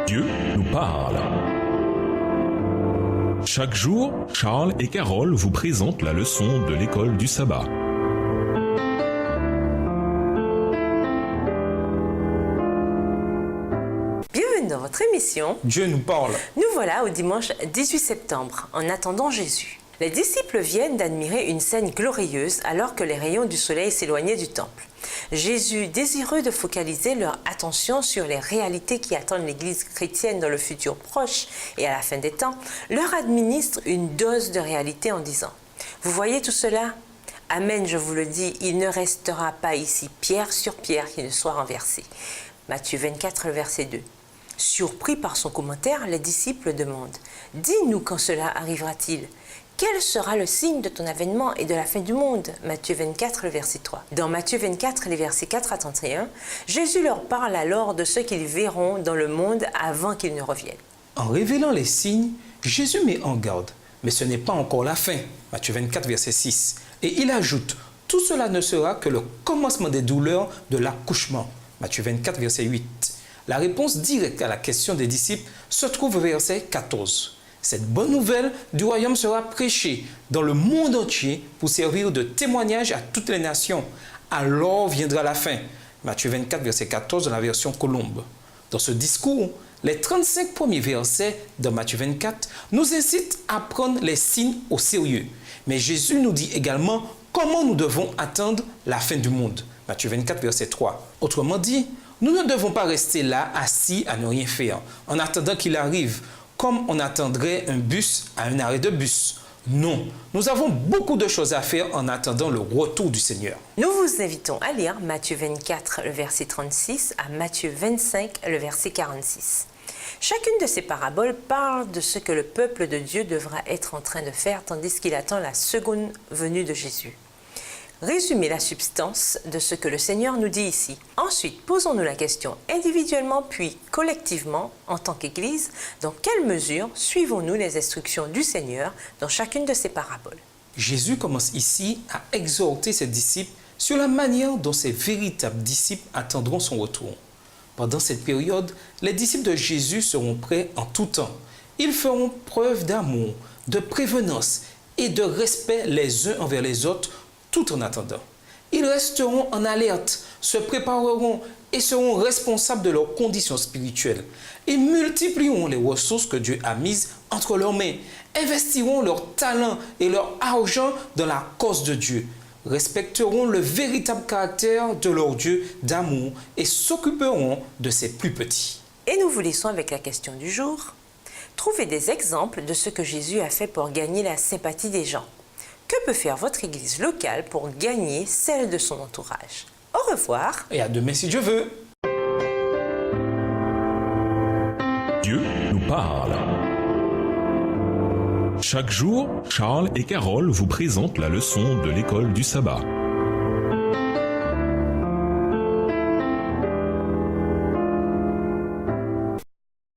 Dieu nous parle. Chaque jour, Charles et Carole vous présentent la leçon de l'école du sabbat. Bienvenue dans votre émission Dieu nous parle. Nous voilà au dimanche 18 septembre, en attendant Jésus. Les disciples viennent d'admirer une scène glorieuse alors que les rayons du soleil s'éloignaient du temple. Jésus, désireux de focaliser leur attention sur les réalités qui attendent l'Église chrétienne dans le futur proche et à la fin des temps, leur administre une dose de réalité en disant « Vous voyez tout cela ? Amen, je vous le dis, il ne restera pas ici pierre sur pierre qui ne soit renversée. » Matthieu 24, verset 2. Surpris par son commentaire, les disciples demandent « Dis-nous quand cela arrivera-t-il ? Quel sera le signe de ton avènement et de la fin du monde ?» Matthieu 24, le verset 3. Dans Matthieu 24, les versets 4 à 31, Jésus leur parle alors de ce qu'ils verront dans le monde avant qu'ils ne reviennent. En révélant les signes, Jésus met en garde. Mais ce n'est pas encore la fin. Matthieu 24, verset 6. Et il ajoute « Tout cela ne sera que le commencement des douleurs de l'accouchement. » Matthieu 24, verset 8. La réponse directe à la question des disciples se trouve au verset 14. Cette bonne nouvelle du royaume sera prêchée dans le monde entier pour servir de témoignage à toutes les nations. Alors viendra la fin. Matthieu 24, verset 14 dans la version Colombe. Dans ce discours, les 35 premiers versets de Matthieu 24 nous incitent à prendre les signes au sérieux. Mais Jésus nous dit également comment nous devons attendre la fin du monde. Matthieu 24, verset 3. Autrement dit, nous ne devons pas rester là, assis à ne rien faire, en attendant qu'il arrive, comme on attendrait un bus à un arrêt de bus. Non, nous avons beaucoup de choses à faire en attendant le retour du Seigneur. Nous vous invitons à lire Matthieu 24, le verset 36 à Matthieu 25, le verset 46. Chacune de ces paraboles parle de ce que le peuple de Dieu devra être en train de faire tandis qu'il attend la seconde venue de Jésus. Résumez la substance de ce que le Seigneur nous dit ici. Ensuite, posons-nous la question individuellement puis collectivement en tant qu'Église, dans quelle mesure suivons-nous les instructions du Seigneur dans chacune de ces paraboles? Jésus commence ici à exhorter ses disciples sur la manière dont ses véritables disciples attendront son retour. Pendant cette période, les disciples de Jésus seront prêts en tout temps. Ils feront preuve d'amour, de prévenance et de respect les uns envers les autres tout en attendant. Ils resteront en alerte, se prépareront et seront responsables de leurs conditions spirituelles. Ils multiplieront les ressources que Dieu a mises entre leurs mains, investiront leur talent et leur argent dans la cause de Dieu, respecteront le véritable caractère de leur Dieu d'amour et s'occuperont de ses plus petits. Et nous vous laissons avec la question du jour. Trouvez des exemples de ce que Jésus a fait pour gagner la sympathie des gens. Que peut faire votre Église locale pour gagner celle de son entourage? Au revoir. Et à demain si Dieu veut. Dieu nous parle. Chaque jour, Charles et Carole vous présentent la leçon de l'école du sabbat.